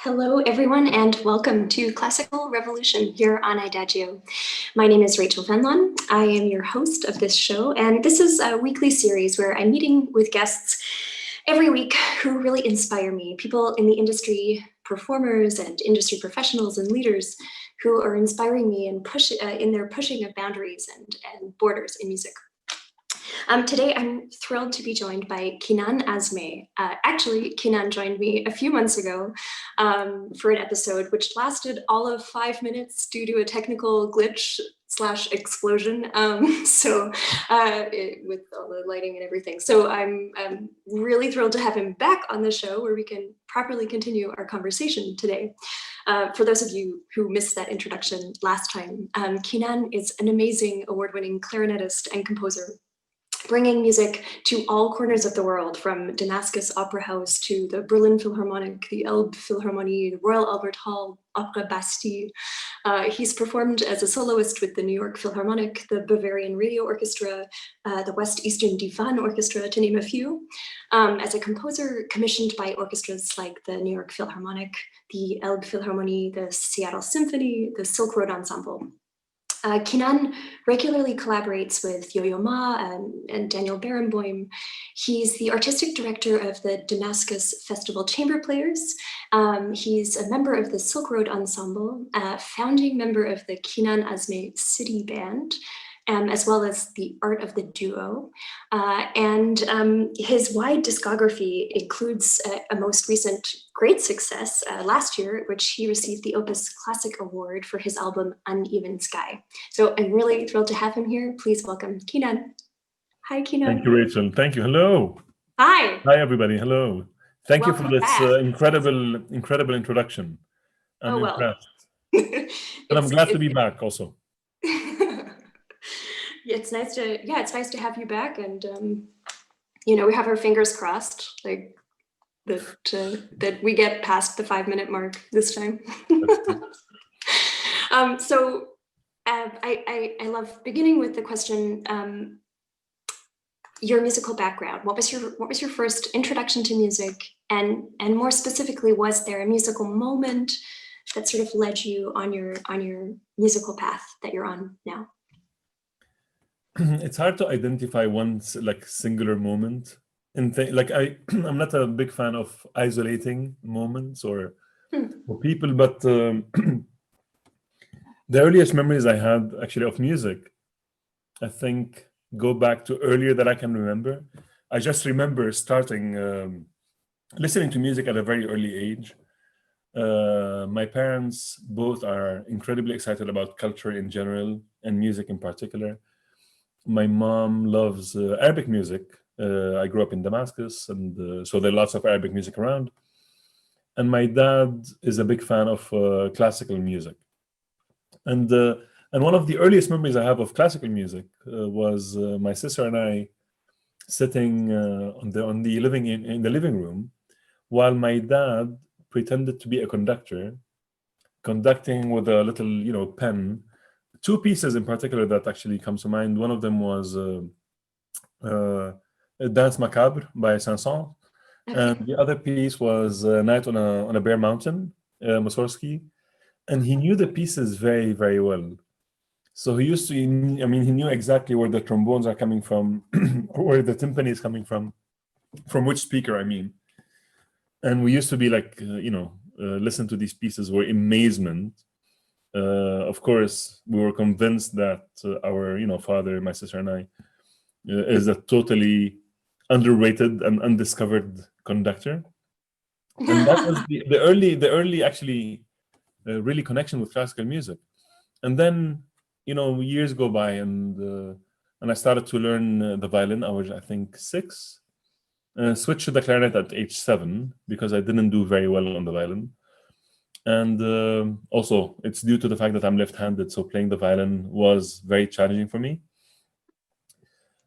Hello, everyone, and welcome to Classical Revolution here on IDAGIO. My name is Rachel Fenlon. I am your host of this show, and this is a weekly series where I'm meeting with guests every week who really inspire me, people in the industry, performers and industry professionals and leaders who are inspiring me and in their pushing of boundaries and borders in music. Today, I'm thrilled to be joined by Kinan Azmeh. Actually, Kinan joined me a few months ago for an episode which lasted all of 5 minutes due to a technical glitch / explosion. With all the lighting and everything. So I'm really thrilled to have him back on the show where we can properly continue our conversation today. For those of you who missed that introduction last time, Kinan is an amazing award-winning clarinettist and composer, bringing music to all corners of the world, from Damascus Opera House to the Berlin Philharmonic, the Elbe Philharmonie, the Royal Albert Hall, Opera Bastille. He's performed as a soloist with the New York Philharmonic, the Bavarian Radio Orchestra, the West Eastern Divan Orchestra, to name a few. As a composer commissioned by orchestras like the New York Philharmonic, the Elbe Philharmonie, the Seattle Symphony, the Silk Road Ensemble. Kinan regularly collaborates with Yo-Yo Ma and Daniel Barenboim. He's the artistic director of the Damascus Festival Chamber Players. He's a member of the Silk Road Ensemble, founding member of the Kinan Azmeh City Band, as well as the Art of the Duo. His wide discography includes a most recent great success last year, which he received the Opus Classic Award for his album Uneven Sky. So I'm really thrilled to have him here. Please welcome Kinan. Hi, Kinan. Thank you, Rachel. Thank you. Hello. Hi. Hi, everybody. Hello. Thank Welcome you for this back. incredible introduction. I'm impressed. And I'm glad to be back also. It's nice to have you back, and we have our fingers crossed, like that we get past the 5-minute mark this time. I love beginning with the question, your musical background. What was your first introduction to music, and more specifically, was there a musical moment that sort of led you on your musical path that you're on now? It's hard to identify one singular moment, and I'm not a big fan of isolating moments or people, but the earliest memories I had actually of music, I think, go back to earlier that I can remember. I just remember starting listening to music at a very early age. My parents both are incredibly excited about culture in general and music in particular. My mom loves Arabic music. I grew up in Damascus, and so there are lots of Arabic music around. And my dad is a big fan of classical music. And one of the earliest memories I have of classical music was my sister and I sitting in the living room while my dad pretended to be a conductor, conducting with a little pen. Two pieces in particular that actually comes to mind. One of them was Dance Macabre by Saint-Saëns, and the other piece was Night on a Bare Mountain, Mussorgsky, and he knew the pieces very, very well. So he knew exactly where the trombones are coming from, where the timpani is coming from which speaker, And we used to be listen to these pieces with amazement. Of course, we were convinced that our father, my sister and I, is a totally underrated and undiscovered conductor. And that was the early actually really connection with classical music. And then years go by, and I started to learn the violin. I was, I think, 6. Switched to the clarinet at age 7 because I didn't do very well on the violin. And also, it's due to the fact that I'm left-handed, so playing the violin was very challenging for me.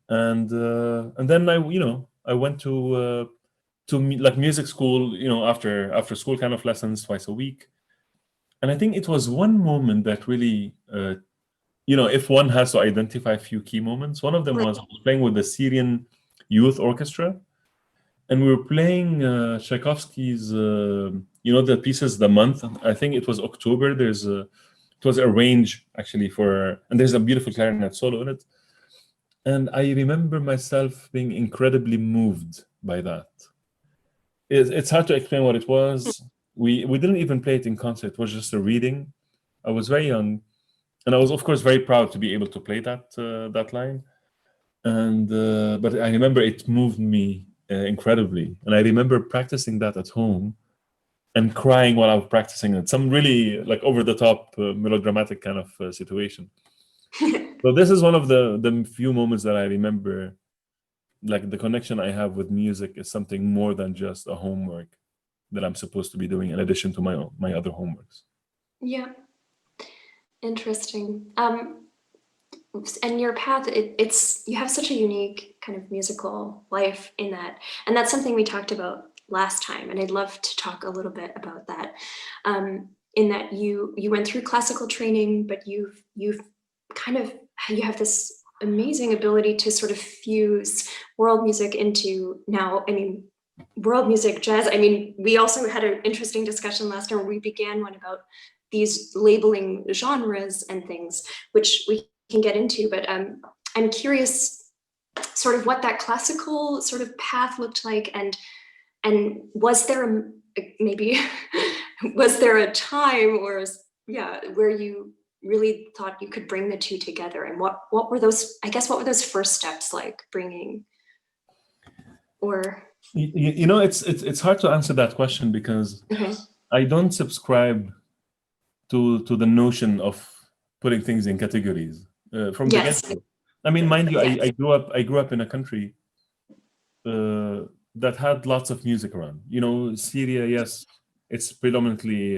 And then I went to music school, after school kind of lessons twice a week. And I think it was one moment that really, if one has to identify a few key moments, one of them was playing with the Syrian Youth Orchestra, and we were playing Tchaikovsky's you know, the pieces, the month. I think it was October. It was a range actually and there's a beautiful clarinet solo in it. And I remember myself being incredibly moved by that. It's hard to explain what it was. We didn't even play it in concert. It was just a reading. I was very young, and I was, of course, very proud to be able to play that line. And but I remember it moved me incredibly, and I remember practicing that at home and crying while I was practicing it. Some really like over the top melodramatic kind of situation. So this is one of the few moments that I remember. Like the connection I have with music is something more than just a homework that I'm supposed to be doing in addition to my other homeworks. Yeah, interesting. And your path, it's you have such a unique kind of musical life in that, and that's something we talked about last time, and I'd love to talk a little bit about that. In that you went through classical training, but you have this amazing ability to sort of fuse world music into now, I mean, world music, jazz. I mean, we also had an interesting discussion last time where we began one about these labeling genres and things, which we can get into, but I'm curious sort of what that classical sort of path looked like, and was there maybe was there a time where you really thought you could bring the two together, and what were those, I guess, what were those first steps like bringing, or you know, it's hard to answer that question because I don't subscribe to the notion of putting things in categories from the get-go. I mean, mind you, I grew up in a country that had lots of music around. You know, Syria, yes, it's predominantly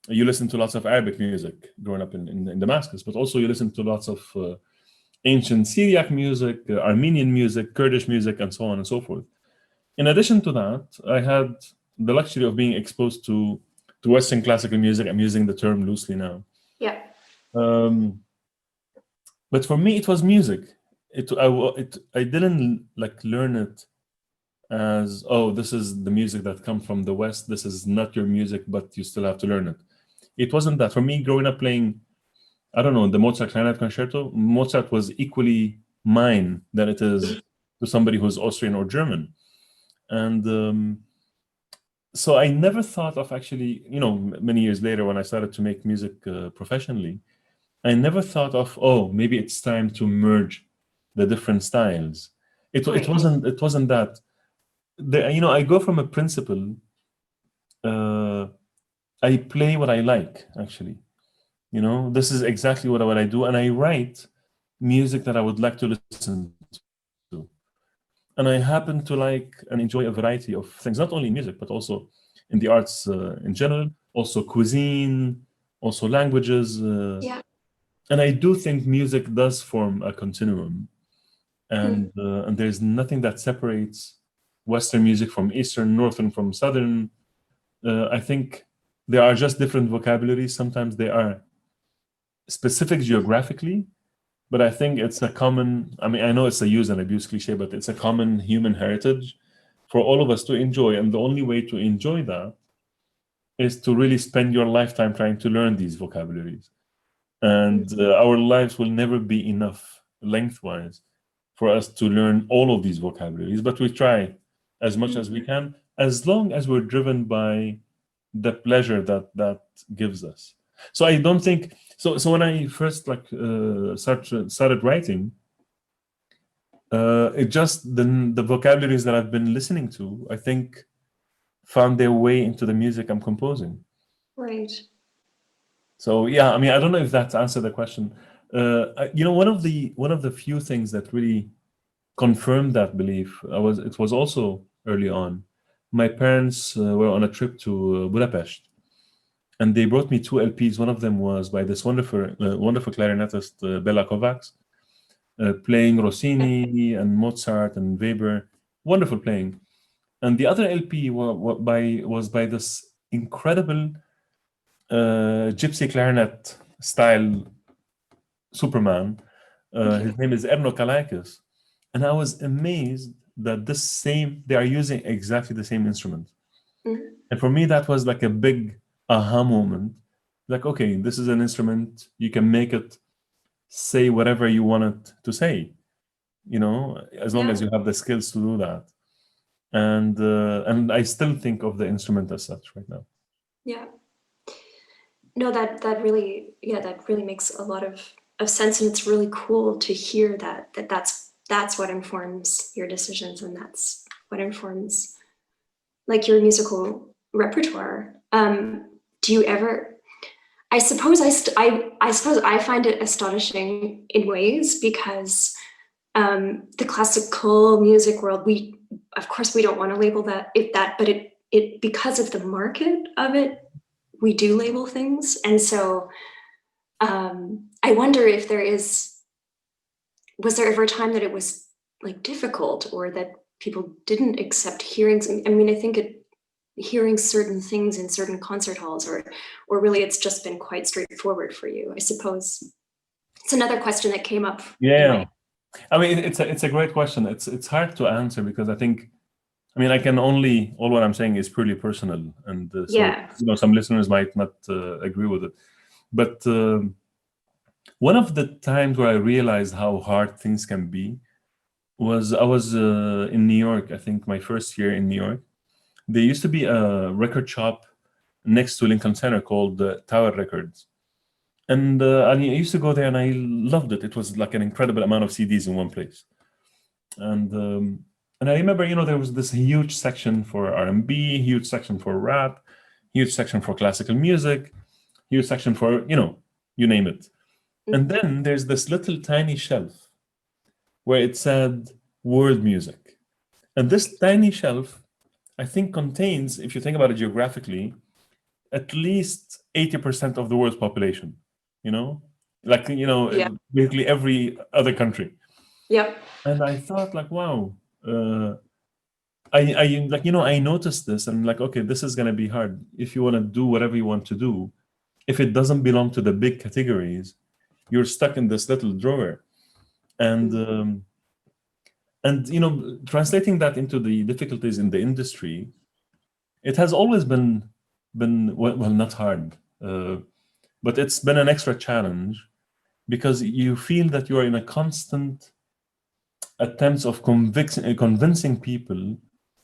you listen to lots of Arabic music growing up in Damascus, but also you listen to lots of ancient Syriac music, Armenian music, Kurdish music, and so on and so forth. In addition to that, I had the luxury of being exposed to Western classical music. I'm using the term loosely now. Yeah. But for me, it was music. I didn't like learn it as, oh, this is the music that comes from the West. This is not your music, but you still have to learn it. It wasn't that. For me, growing up playing, I don't know, the Mozart Clarinet Concerto, Mozart was equally mine than it is to somebody who's Austrian or German. And so I never thought of actually, you know, many years later when I started to make music professionally, I never thought of, oh, maybe it's time to merge the different styles. It wasn't that. You know, I go from a principle. I play what I like, actually. You know, this is exactly what I do, and I write music that I would like to listen to. And I happen to like and enjoy a variety of things, not only in music, but also in the arts in general, also cuisine, also languages. And I do think music does form a continuum. And there's nothing that separates Western music from Eastern, Northern from Southern. I think there are just different vocabularies. Sometimes they are specific geographically, but I think it's a common, I mean, I know it's a use and abuse cliche, but it's a common human heritage for all of us to enjoy. And the only way to enjoy that is to really spend your lifetime trying to learn these vocabularies. And our lives will never be enough lengthwise for us to learn all of these vocabularies, but we try as much as we can, as long as we're driven by the pleasure that gives us. So I don't think so. So when I first started writing, it just the vocabularies that I've been listening to, I think, found their way into the music I'm composing. Right. So yeah, I mean, I don't know if that's answered the question. You know, one of the few things that really confirmed that belief, it was also early on. My parents were on a trip to Budapest, and they brought me 2 LPs. One of them was by this wonderful clarinettist, Bela Kovacs, playing Rossini and Mozart and Weber, wonderful playing. And the other LP was by this incredible gypsy clarinet style Superman. His name is Erno Kalakis. And I was amazed that they are using exactly the same instrument. Mhm. And for me, that was like a big aha moment. Like, okay, this is an instrument. You can make it say whatever you want it to say, as long Yeah, as you have the skills to do that. And I still think of the instrument as such right now. yeah. No, that really, yeah, that really makes a lot of sense, and it's really cool to hear that's what informs your decisions, and that's what informs like your musical repertoire. Do you ever? I suppose I suppose I find it astonishing in ways because the classical music world, we of course we don't want to label but it because of the market of it, we do label things, and so I wonder if was there ever a time that it was like difficult or that people didn't accept hearing some, I mean, I think hearing certain things in certain concert halls, or really it's just been quite straightforward for you, I suppose. It's another question that came up in Yeah. my, I mean, it's a great question. It's hard to answer because I mean, all what I'm saying is purely personal. And so, yeah. some listeners might not agree with it. But one of the times where I realized how hard things can be was I was in New York, I think my first year in New York. There used to be a record shop next to Lincoln Center called Tower Records. And I used to go there and I loved it. It was like an incredible amount of CDs in one place. And I remember, there was this huge section for R&B, huge section for rap, huge section for classical music, huge section for, you name it. And then there's this little tiny shelf where it said world music. And this tiny shelf, I think, contains, if you think about it geographically, at least 80% of the world's population, like, Yeah. basically every other country. Yep. And I thought, like, wow, I noticed this and like, okay, this is going to be hard. If you want to do whatever you want to do, if it doesn't belong to the big categories, you're stuck in this little drawer. And translating that into the difficulties in the industry, it has always been well, not hard, but it's been an extra challenge because you feel that you are in a constant attempts of convincing people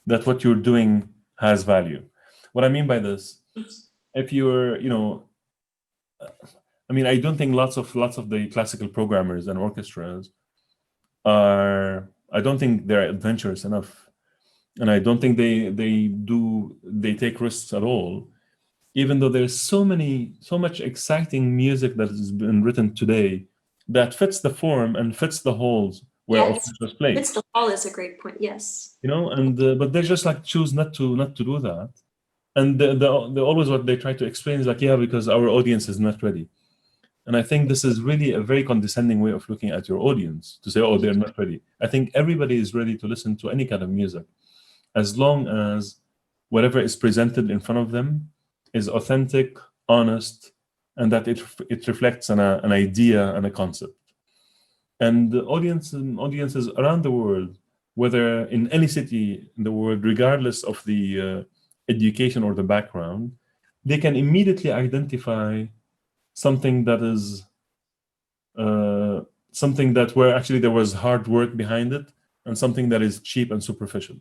that what you're doing has value. What I mean by this, if you're, I mean, I don't think lots of the classical programmers and orchestras I don't think they're adventurous enough, and I don't think they take risks at all. Even though there's so much exciting music that has been written today that fits the form and fits the holes where Yes. orchestras play. Fits the hall is a great point. Yes. And but they just like choose not to do that, and the always what they try to explain is like, yeah, because our audience is not ready. And I think this is really a very condescending way of looking at your audience, to say, oh, they're not ready. I think everybody is ready to listen to any kind of music, as long as whatever is presented in front of them is authentic, honest, and that it reflects an idea and a concept. And the audiences around the world, whether in any city in the world, regardless of the education or the background, they can immediately identify something that is something that where actually there was hard work behind it, and something that is cheap and superficial.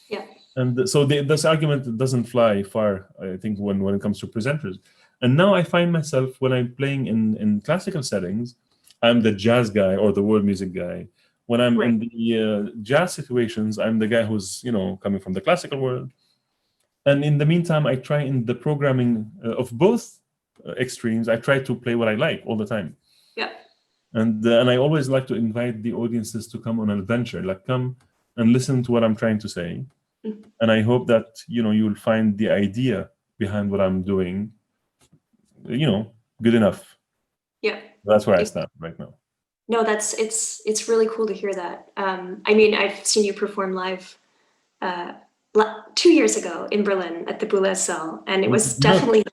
Yeah. And so this argument doesn't fly far, I think, when it comes to presenters. And now I find myself, when I'm playing in classical settings, I'm the jazz guy or the world music guy. When I'm in the jazz situations, I'm the guy who's coming from the classical world. And in the meantime, I try in the programming of both extremes, I try to play what I like all the time. Yeah. And I always like to invite the audiences to come on an adventure, like come and listen to what I'm trying to say. And I hope that you'll find the idea behind what I'm doing, good enough. Yeah. That's where I stand right now. No, it's really cool to hear that. I mean, I've seen you perform live 2 years ago in Berlin at the Boulez Saal, and it was definitely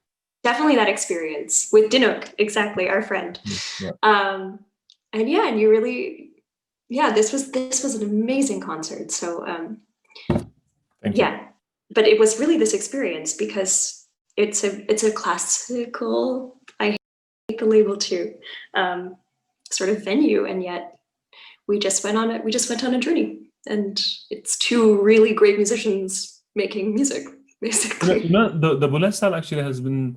that experience with Dinuk, exactly, our friend. Yeah. And yeah, and you really, yeah, this was an amazing concert. So Thank you. Yeah, but it was really this experience because it's a classical, I hate the label too, sort of venue, and yet we just went on a journey, and it's two really great musicians making music, basically. The Boulez style actually has been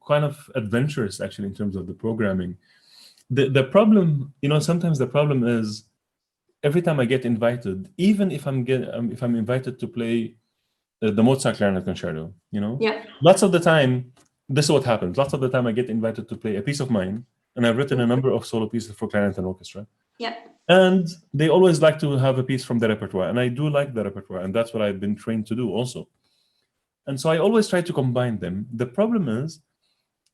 kind of adventurous actually in terms of the programming. The problem, sometimes the problem is every time I get invited, even if I'm invited to play the Mozart Clarinet Concerto, Yeah. lots of the time, this is what happens. Lots of the time I get invited to play a piece of mine, and I've written a number of solo pieces for clarinet and orchestra. Yeah. And they always like to have a piece from the repertoire, and I do like the repertoire, and that's what I've been trained to do also. And so I always try to combine them. The problem is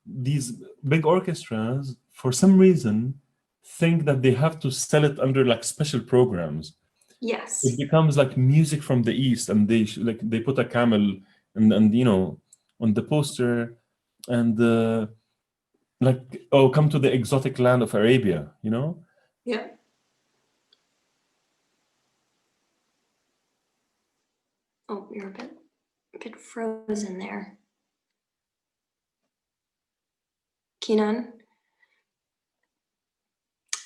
these big orchestras, for some reason, think that they have to sell it under like special programs. Yes. It becomes like music from the East, and they put a camel and on the poster, and like, oh, come to the exotic land of Arabia, Yeah. Oh, you're a bit frozen there. Kinan?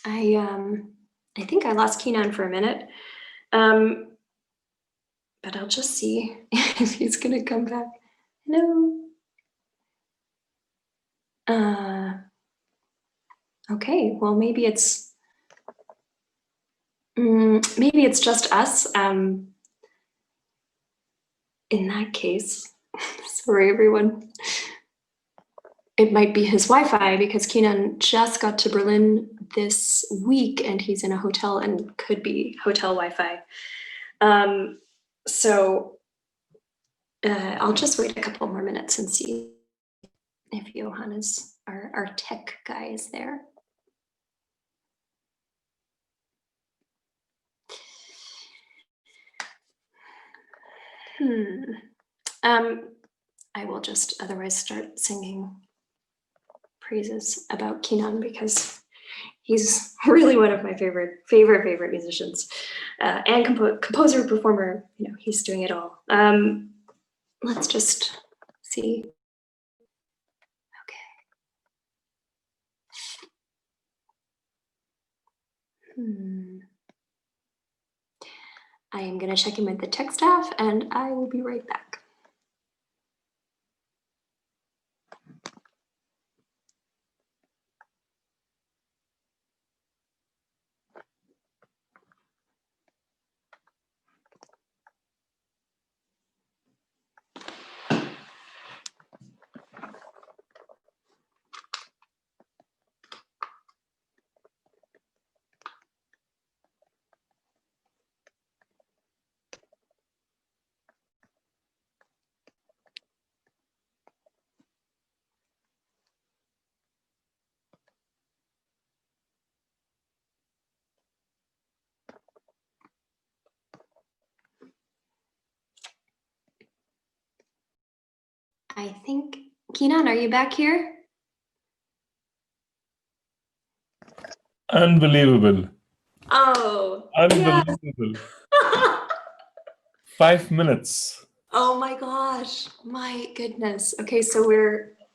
I think I lost Kinan for a minute. But I'll just see if he's gonna come back. No. Okay, well, maybe it's just us. In that case, sorry everyone. It might be his Wi-Fi, because Kinan just got to Berlin this week and he's in a hotel and could be hotel Wi-Fi. So I'll just wait a couple more minutes and see if Johan is, our tech guy, is there. I will just otherwise start singing praises about Kinan, because he's really one of my favorite musicians, and composer, performer. He's doing it all. Let's just see. Okay. I am going to check in with the tech staff, and I will be right back. I think, Kinan, are you back here? Unbelievable. Oh, unbelievable. yeah. 5 minutes. Oh my gosh, my goodness. Okay, so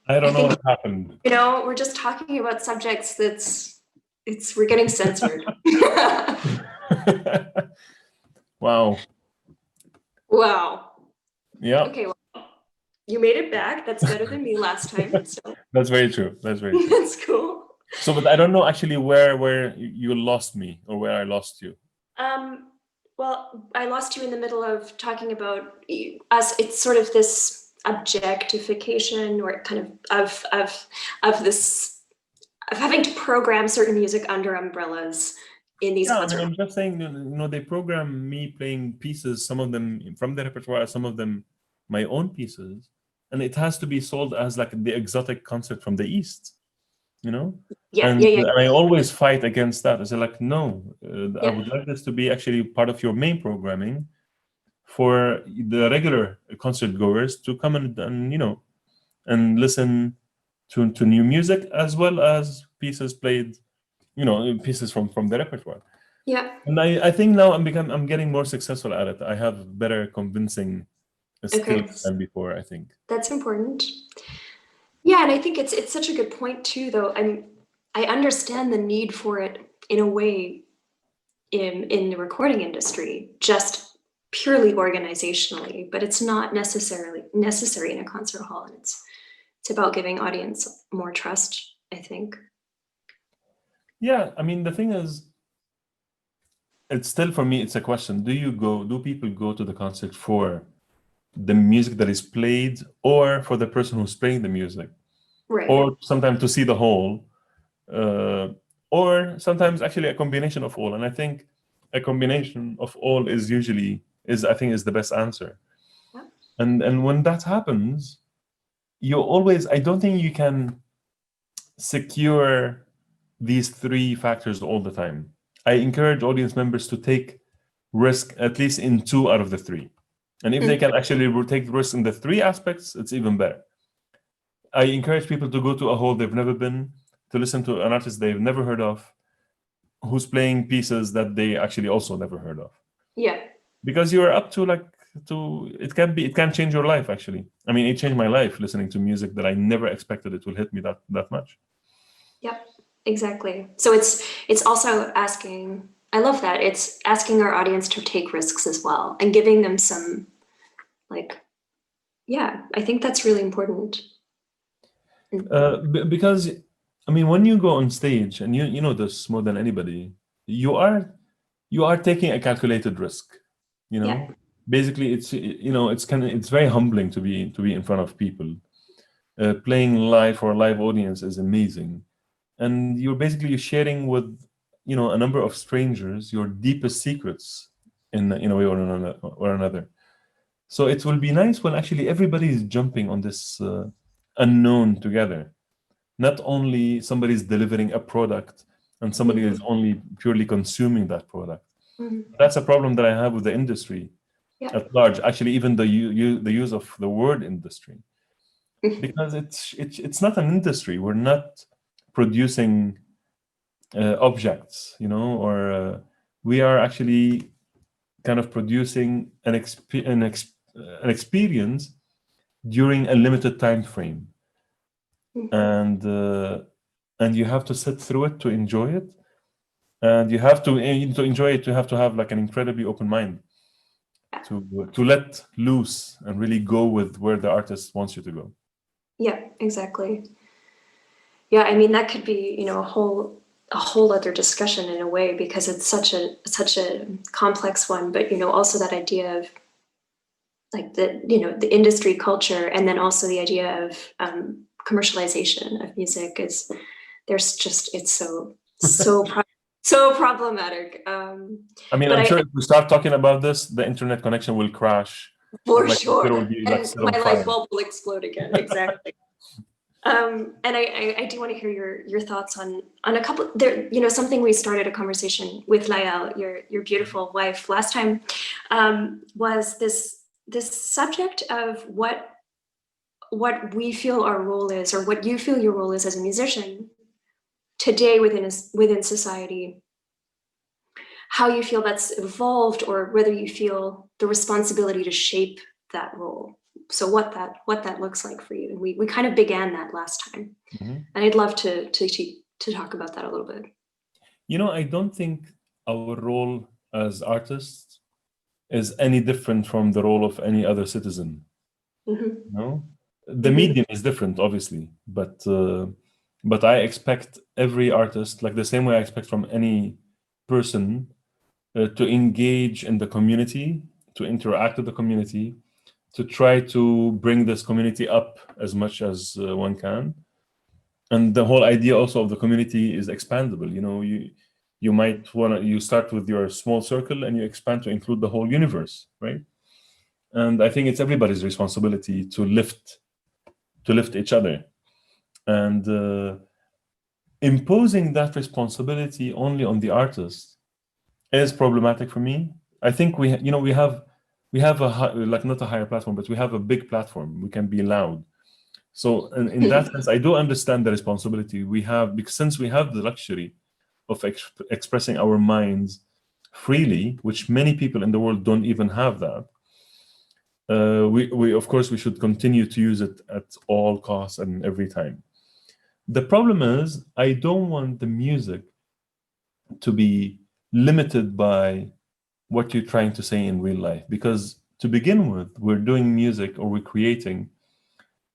I don't know what happened. We're just talking about subjects we're getting censored. Wow. Wow. Yeah. Okay, well, you made it back. That's better than me last time. So. That's very true. That's very true. That's cool. So, but I don't know actually where you lost me, or where I lost you. Well, I lost you in the middle of talking about us. It's sort of this objectification, or kind of this, of having to program certain music under umbrellas in these concerts. I'm just saying, they program me playing pieces, some of them from the repertoire, some of them my own pieces, and it has to be sold as like the exotic concert from the East, Yeah, and I always fight against that. I say, like, no, I would like this to be actually part of your main programming for the regular concert goers to come and listen to new music, as well as pieces played, pieces from the repertoire. Yeah. And I think now I'm getting more successful at it. I have better convincing skills than before, I think. That's important. Yeah, and I think it's such a good point too, though. I understand the need for it in a way in the recording industry, just purely organizationally, but it's not necessarily necessary in a concert hall. And it's about giving audience more trust, I think. Yeah, I mean, the thing is, it's still, for me, it's a question. Do people go to the concert for the music that is played, or for the person who's playing the music? Right. Or sometimes to see the whole, or sometimes actually a combination of all. And I think a combination of all is I think is the best answer. Yeah. And when that happens, I don't think you can secure these three factors all the time. I encourage audience members to take risk at least in 2 out of the 3. And if they can actually take risk in the 3 aspects, it's even better. I encourage people to go to a hall they've never been, to listen to an artist they've never heard of, who's playing pieces that they actually also never heard of. Yeah. Because you're up to it can change your life, actually. I mean, it changed my life listening to music that I never expected it will hit me that much. Yep, exactly. So it's also asking, I love that, it's asking our audience to take risks as well and giving them some, I think that's really important. Because, I mean, when you go on stage, and you know this more than anybody, you are taking a calculated risk. Yeah. Basically, it's very humbling to be in front of people. Playing live for a live audience is amazing, and you're basically sharing with a number of strangers your deepest secrets in a way or another. So it will be nice when actually everybody is jumping on this unknown together. Not only somebody's delivering a product and somebody is only purely consuming that product. That's a problem that I have with the industry at large. Actually, even the use of the word industry, because it's not an industry. We're not producing objects, or we are actually kind of producing an experience during a limited time frame, and you have to sit through it to enjoy it, and you have to enjoy it. You have to have like an incredibly open mind to let loose and really go with where the artist wants you to go. Yeah, exactly. Yeah, I mean, that could be, a whole other discussion in a way, because it's such a complex one, but, also that idea of the industry culture, and then also the idea of commercialization of music it's so problematic. I mean, I'm sure if we start talking about this, the internet connection will crash. For sure. Will be and my light bulb will explode again. Exactly. And I do want to hear your thoughts on a couple there, something we started a conversation with Layal, your beautiful wife, last time, was this subject of what we feel our role is, or what you feel your role is as a musician today within society, how you feel that's evolved, or whether you feel the responsibility to shape that role. So what that looks like for you. And we kind of began that last time. And I'd love to talk about that a little bit. I don't think our role as artists is any different from the role of any other citizen. The medium is different, obviously, but I expect every artist, like the same way I expect from any person, to engage in the community, to interact with the community, to try to bring this community up as much as one can. And the whole idea also of the community is expandable. You might you start with your small circle and you expand to include the whole universe, right? And I think it's everybody's responsibility to lift each other. And imposing that responsibility only on the artist is problematic for me. I think we have not a higher platform, but we have a big platform. We can be loud. So in that sense, I do understand the responsibility we have, because since we have the luxury of expressing our minds freely, which many people in the world don't even have that, we of course we should continue to use it at all costs and every time. The problem is I don't want the music to be limited by what you're trying to say in real life, because to begin with, we're doing music or we're creating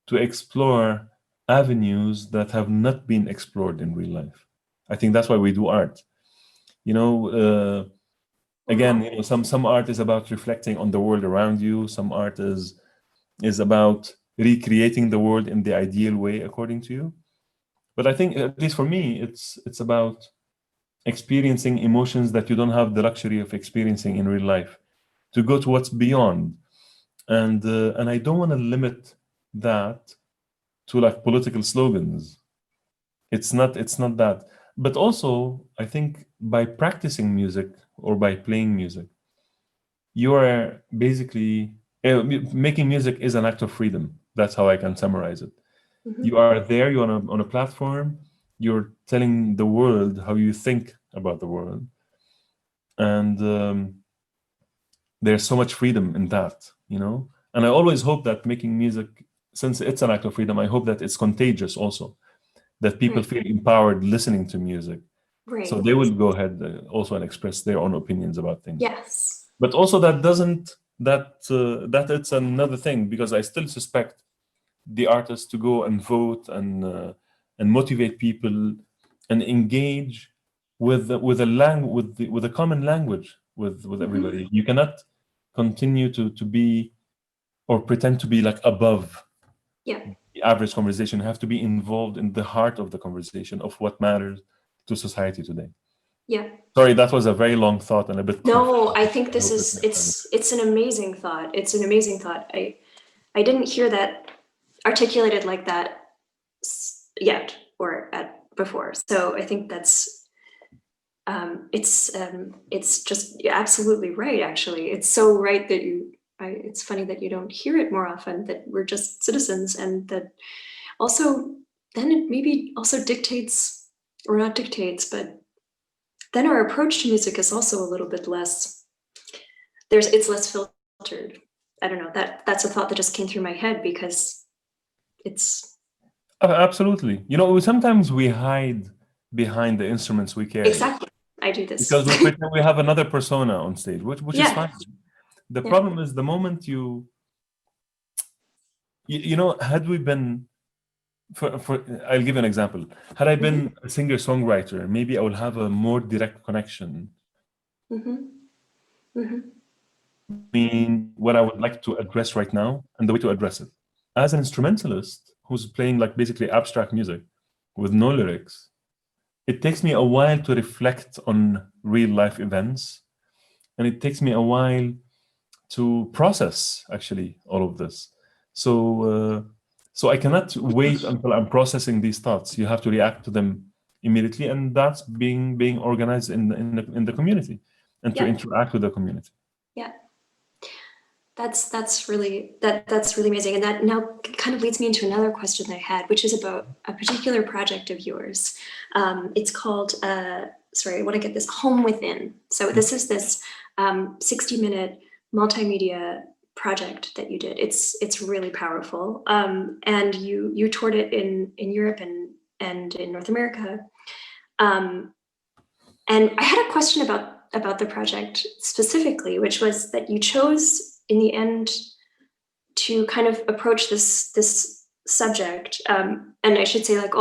to explore avenues that have not been explored in real life. I think that's why we do art. You know, again, you know, some art is about reflecting on the world around you. Some art is about recreating the world in the ideal way according to you. But I think, at least for me, it's about experiencing emotions that you don't have the luxury of experiencing in real life, to go to what's beyond. And I don't want to limit that to like political slogans. It's not that. But also, I think by practicing music or by playing music, you are basically making music is an act of freedom. That's how I can summarize it. Mm-hmm. You are there, you're on a platform, you're telling the world how you think about the world. And there's so much freedom in that, you know? And I always hope that making music, since it's an act of freedom, I hope that it's contagious also, that people feel empowered listening to music. Right. So they will go ahead also and express their own opinions about things. Yes. But also that doesn't, that it's another thing, because I still suspect the artists to go and vote and motivate people and engage with a common language with everybody. You cannot continue to be or pretend to be like above the average conversation. You have to be involved in the heart of the conversation of what matters to society today. Yeah. Sorry, that was a very long thought and a bit. No, I think this is it's an amazing thought. It's an amazing thought. I didn't hear that articulated like that yet or before. So I think that's it's just absolutely right. Actually, it's so right that it's funny that you don't hear it more often, that we're just citizens, and that also then it maybe also dictates, or not dictates, but then our approach to music is also a little bit less, it's less filtered. I don't know, that's a thought that just came through my head, because it's absolutely, you know, sometimes we hide behind the instruments we carry. Exactly. I do this because we pretend we have another persona on stage, which is fine. The problem is the moment you know, had we been I'll give you an example. Had I been a singer-songwriter, maybe I will have a more direct connection between what I would like to address right now and the way to address it. As an instrumentalist who's playing like basically abstract music with no lyrics, it takes me a while to reflect on real life events, and it takes me a while to process actually all of this. So I cannot wait until I'm processing these thoughts. You have to react to them immediately, and that's being organized in the community and to interact with the community. Yeah, that's really amazing, and that now kind of leads me into another question that I had, which is about a particular project of yours. It's called sorry, I want to get this, Home Within. So this is this 60-minute multimedia project that you did. It's really powerful, and you toured it in Europe and in North America. And I had a question about the project specifically, which was that you chose in the end to kind of approach this subject, and I should say, like,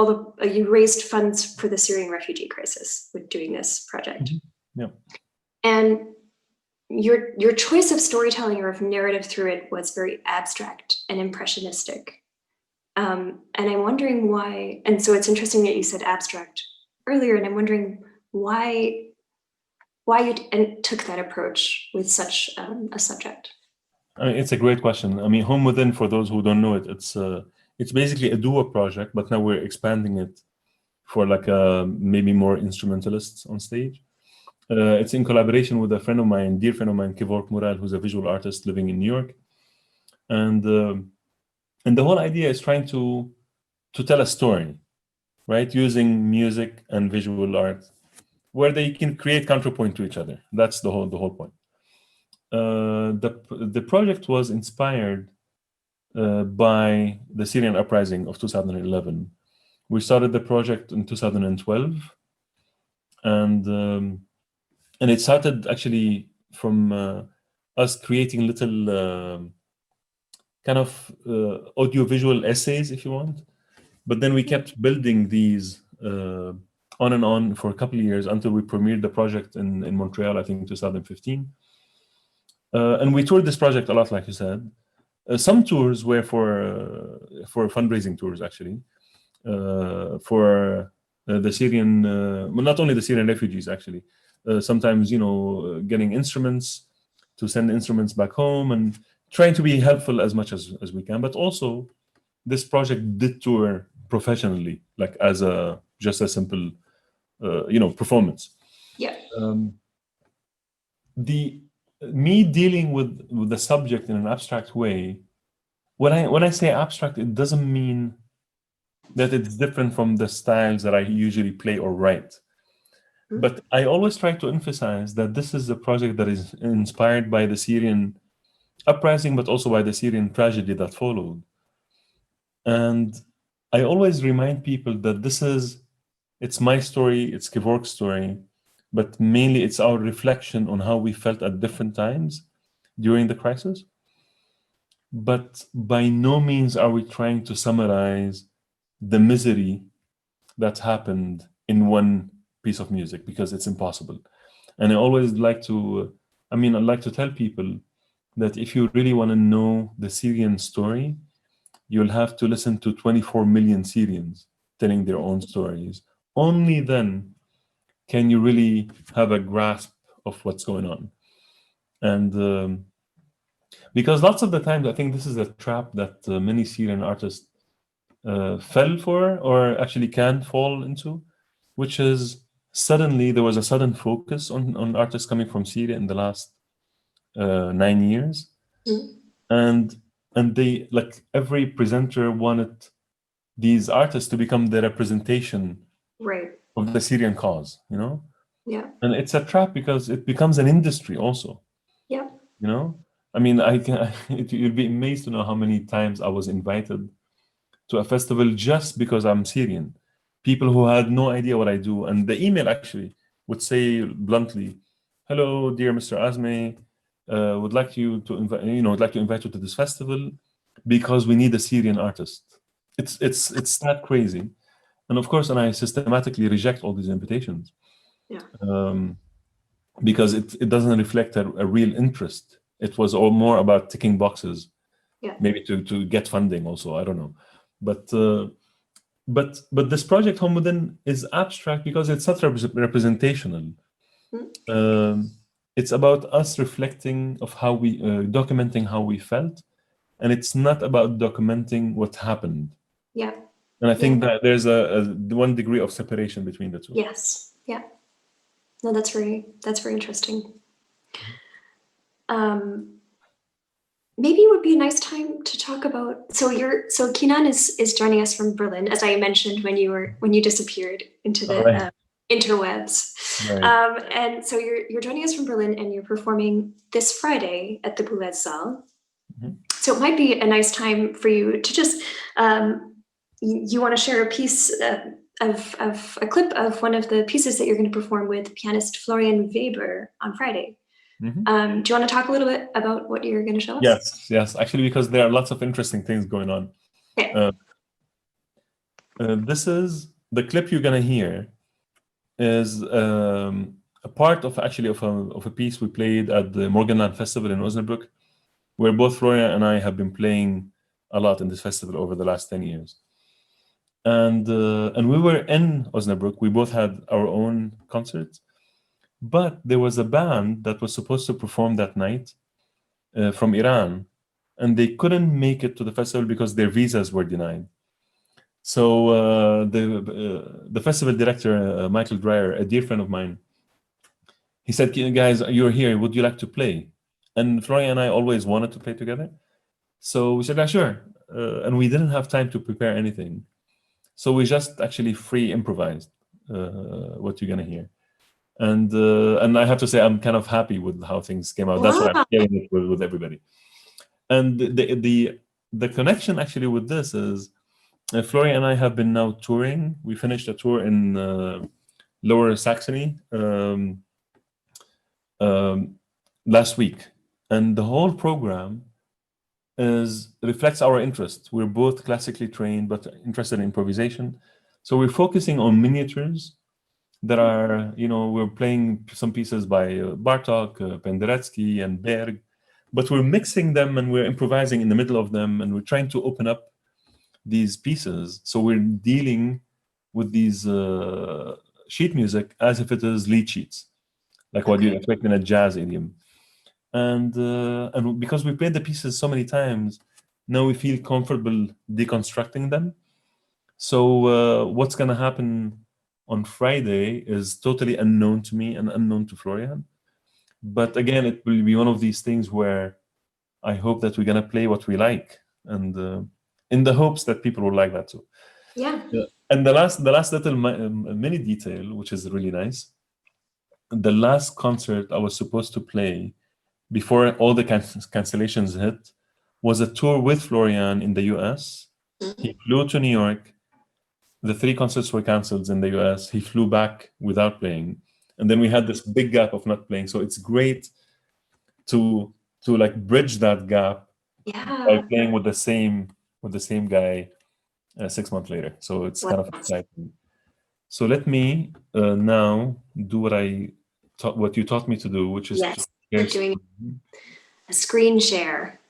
you raised funds for the Syrian refugee crisis with doing this project. Yeah. And your choice of storytelling or of narrative through it was very abstract and impressionistic. And I'm wondering why, and so it's interesting that you said abstract earlier, and I'm wondering why you took that approach with such a subject. It's a great question. I mean, Home Within, for those who don't know it, it's basically a duo project, but now we're expanding it for like maybe more instrumentalists on stage. It's in collaboration with a friend of mine, dear friend of mine, Kevork Mural, who's a visual artist living in New York. And the whole idea is trying to tell a story, right? Using music and visual art, where they can create counterpoint to each other. That's the whole point. the project was inspired by the Syrian uprising of 2011. We started the project in 2012, and it started actually from us creating little kind of audiovisual essays, if you want. But then we kept building these on and on for a couple of years until we premiered the project in Montreal, I think 2015. And we toured this project a lot, like you said. Some tours were for fundraising tours, actually, for the Syrian, well, not only the Syrian refugees, actually. Sometimes, getting instruments to send instruments back home and trying to be helpful as much as we can. But also, this project did tour professionally, like as just a simple, performance. Yeah. Me dealing with the subject in an abstract way, when I say abstract, it doesn't mean that it's different from the styles that I usually play or write. But I always try to emphasize that this is a project that is inspired by the Syrian uprising, but also by the Syrian tragedy that followed. And I always remind people that it's my story, it's Kevork's story, but mainly it's our reflection on how we felt at different times during the crisis. But by no means are we trying to summarize the misery that happened in one piece of music, because it's impossible. And I always like to, I'd like to tell people that if you really want to know the Syrian story, you'll have to listen to 24 million Syrians telling their own stories. Only then can you really have a grasp of what's going on. And because lots of the times, I think this is a trap that many Syrian artists fell for, or actually can fall into, which is suddenly there was a sudden focus on artists coming from Syria in the last 9 years. And they, like, every presenter wanted these artists to become the representation of the Syrian cause, Yeah. And it's a trap because it becomes an industry also. Yeah. You'd be amazed to know how many times I was invited to a festival just because I'm Syrian. People who had no idea what I do, and the email actually would say bluntly, "Hello, dear Mr. Azmeh, would like you to invite, would like to invite you to this festival because we need a Syrian artist." It's that crazy, and of course, and I systematically reject all these invitations, because it doesn't reflect a real interest. It was all more about ticking boxes, maybe to get funding also. I don't know, but this project Home Within is abstract because it's not representational. It's about us reflecting of how we documenting how we felt, and it's not about documenting what happened. Yeah. And I think that there's a 1 degree of separation between the two. Yes. Yeah. No, that's very interesting. Maybe it would be a nice time to talk about. So Kinan is joining us from Berlin, as I mentioned when you disappeared into the interwebs. Right. And so you're joining us from Berlin, and you're performing this Friday at the Boulez Saal. So it might be a nice time for you to just you want to share a piece of a clip of one of the pieces that you're going to perform with pianist Florian Weber on Friday. Do you want to talk a little bit about what you're going to show us? Yes. Actually, because there are lots of interesting things going on. Okay. This is the clip you're going to hear is a part of a piece we played at the Morgenland Festival in Osnabrück, where both Florian and I have been playing a lot in this festival over the last 10 years. And we were in Osnabrück. We both had our own concerts, but there was a band that was supposed to perform that night from Iran, and they couldn't make it to the festival because their visas were denied. So the festival director, Michael Dreyer, a dear friend of mine, he said, "Guys, you're here. Would you like to play?" And Florian and I always wanted to play together. So we said, "Yeah, sure." And we didn't have time to prepare anything. So we just actually free improvised what you're going to hear. And I have to say I'm kind of happy with how things came out. That's why I'm Wow. sharing it with everybody. And the connection actually with this is Florian and I have been now touring. We finished a tour in Lower Saxony last week, and the whole program reflects our interest. We're both classically trained but interested in improvisation, so we're focusing on miniatures that are, we're playing some pieces by Bartok, Penderecki, and Berg, but we're mixing them and we're improvising in the middle of them, and we're trying to open up these pieces. So we're dealing with these sheet music as if it is lead sheets, like what you'd expect in a jazz idiom. And because we played the pieces so many times, now we feel comfortable deconstructing them. So what's going to happen on Friday is totally unknown to me and unknown to Florian. But again, it will be one of these things where I hope that we're going to play what we like, and in the hopes that people will like that too. Yeah. And the last little mini detail, which is really nice, the last concert I was supposed to play before all the cancellations hit was a tour with Florian in the US. He flew to New York. The 3 concerts were canceled in the US. He flew back without playing. And then we had this big gap of not playing. So it's great to like bridge that gap by playing with the same guy 6 months later. So it's kind of exciting. So let me now do what you taught me to do, which is we're doing a screen share.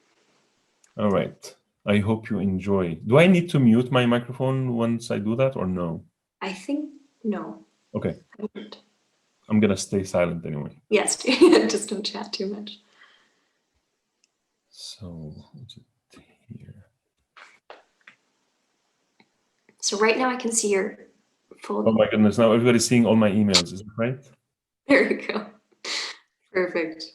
All right. I hope you enjoy. Do I need to mute my microphone once I do that, or no? I think no. Okay. I'm gonna stay silent anyway. Yes, just don't chat too much. So here. So right now I can see your full. Oh my goodness! Now everybody's seeing all my emails. Is that right? There we go. Perfect.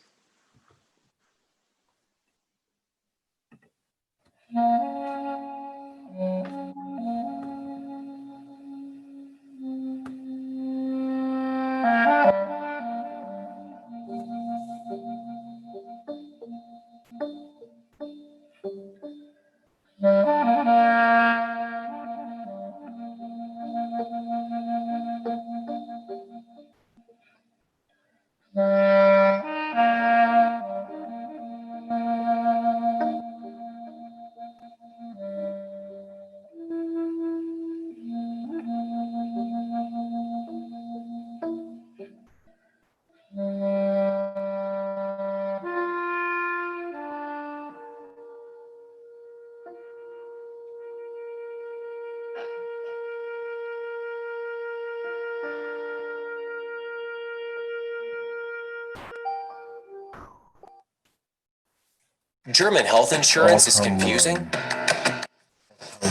German health insurance is confusing.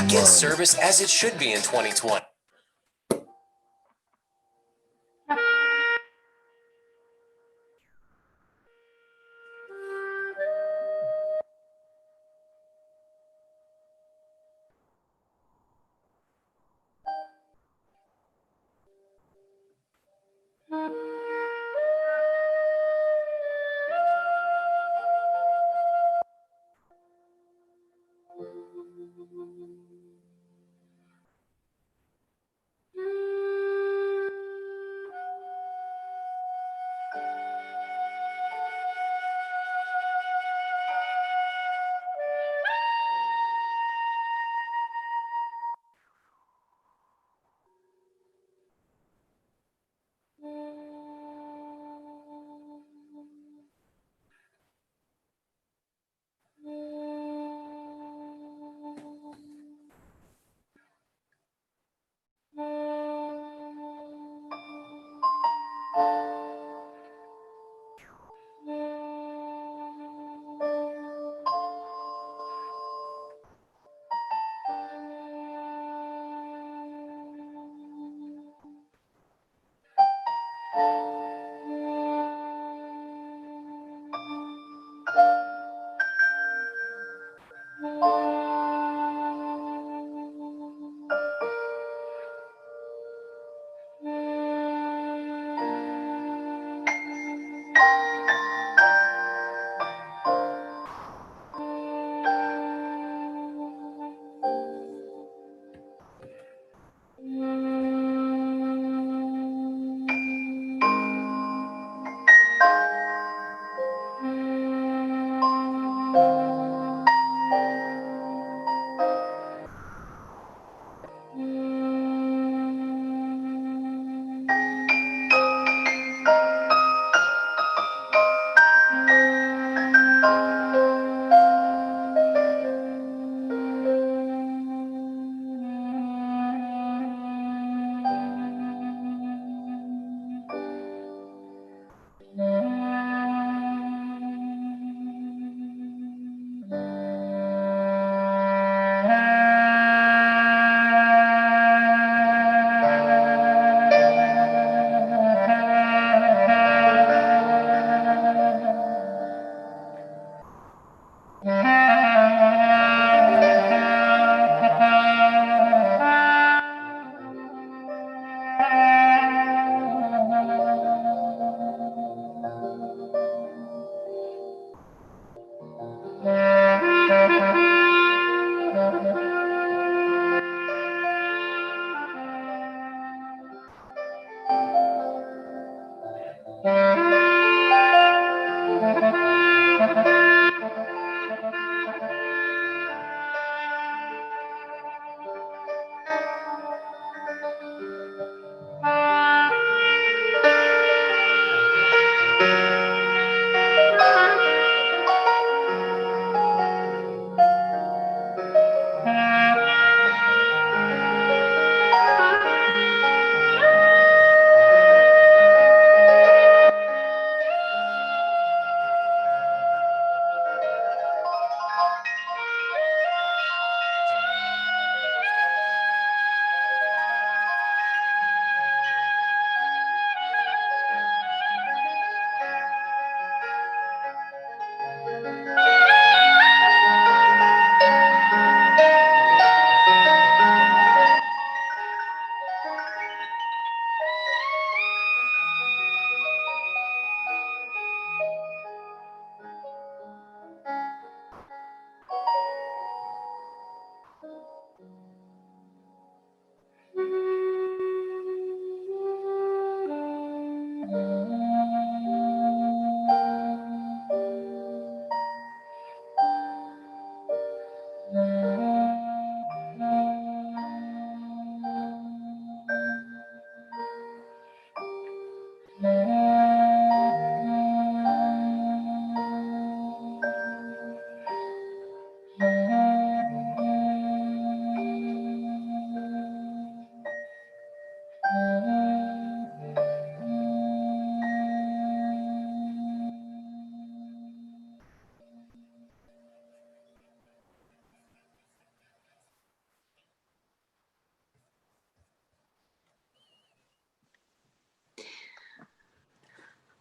Get service as it should be in 2020.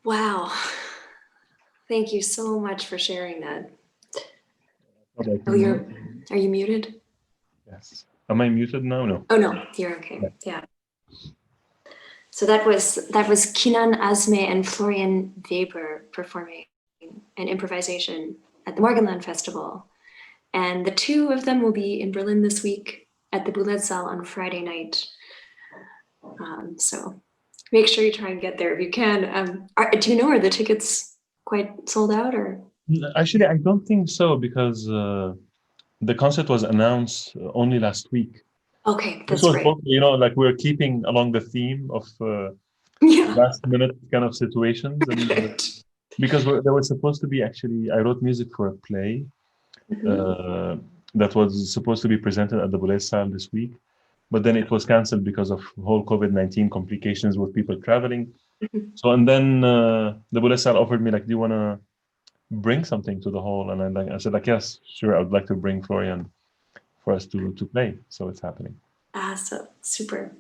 Wow. Thank you so much for sharing that. Okay. Oh, are you muted? Yes. Am I muted now? No. Oh no, you're okay. Yeah. So that was Kinan Azmeh and Florian Weber performing an improvisation at the Morgenland Festival. And the two of them will be in Berlin this week at the Saal on Friday night. So make sure you try and get there if you can. Do you know, are the tickets quite sold out or? Actually, I don't think so, because the concert was announced only last week. Okay, This that's was right. both, like we're keeping along the theme of Yeah. last minute kind of situations, and because there was supposed to be, actually, I wrote music for a play that was supposed to be presented at the Saal this week, but then it was canceled because of whole COVID-19 complications with people traveling. So, and then the Saal offered me, like, do you want to bring something to the hall? And I said, like, yes, sure, I would like to bring Florian for us to play. So it's happening. So super.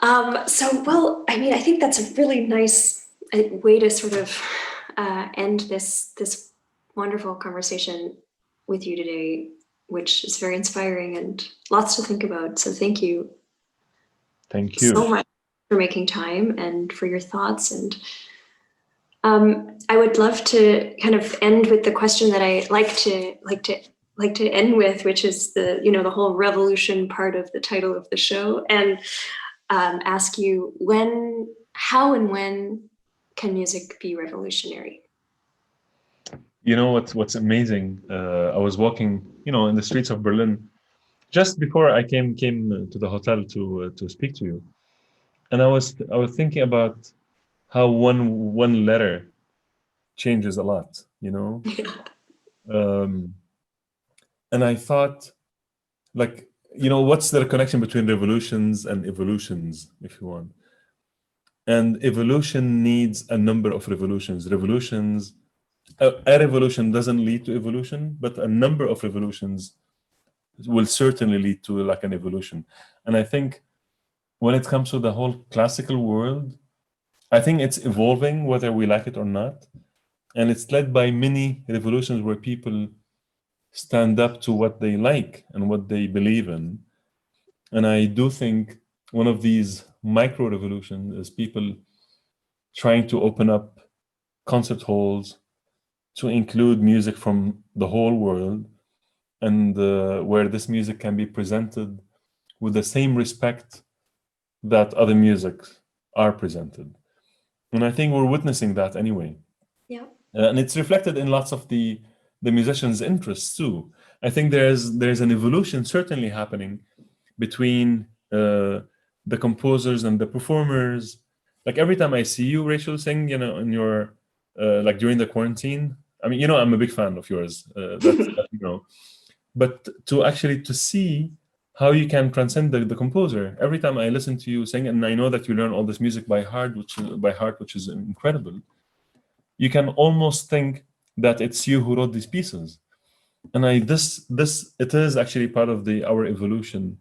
Well, I mean, I think that's a really nice way to sort of end this wonderful conversation with you today, which is very inspiring and lots to think about. So thank you. Thank you so much for making time and for your thoughts. And I would love to kind of end with the question that I like to end with, which is the whole revolution part of the title of the show, and ask you how and when can music be revolutionary? You know what's amazing? I was walking, in the streets of Berlin just before I came to the hotel to speak to you, and I was thinking about how one letter changes a lot, and I thought, like, what's the connection between revolutions and evolutions, if you want? And evolution needs a number of revolutions. A revolution doesn't lead to evolution, but a number of revolutions will certainly lead to, like, an evolution. And I think when it comes to the whole classical world, I think it's evolving whether we like it or not. And it's led by many revolutions where people stand up to what they like and what they believe in. And I do think one of these micro revolutions is people trying to open up concert halls to include music from the whole world, and where this music can be presented with the same respect that other musics are presented. And I think we're witnessing that anyway. Yeah. And it's reflected in lots of the musicians' interests too. I think there's an evolution certainly happening between the composers and the performers. Like, every time I see you, Rachel, sing, in your like during the quarantine. I mean, I'm a big fan of yours. That. But to see how you can transcend the composer. Every time I listen to you sing, and I know that you learn all this music by heart, which is incredible. You can almost think that it's you who wrote these pieces. And it is actually part of our evolution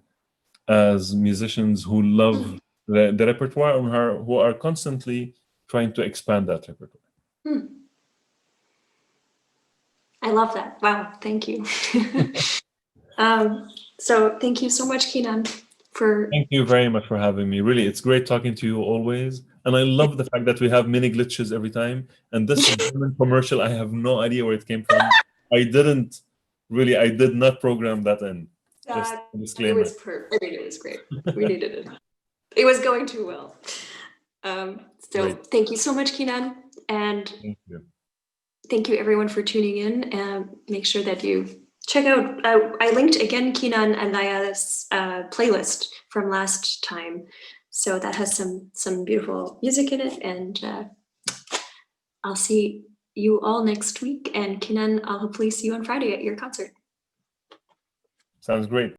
as musicians who love the repertoire and who are constantly trying to expand that repertoire. I love that. Wow, thank you. So thank you so much, Kinan, for... Thank you very much for having me. Really, it's great talking to you always. And I love the fact that we have many glitches every time. And this German commercial, I have no idea where it came from. I did not program that in. Just a disclaimer. It was perfect. I mean, it was great. We needed it. It was going too well. Great. Thank you so much, Kinan. And Thank you. Thank you everyone for tuning in, and make sure that you check out, I linked again Kinan and Naya's playlist from last time. So that has some beautiful music in it, and I'll see you all next week. And Kinan, I'll hopefully see you on Friday at your concert. Sounds great.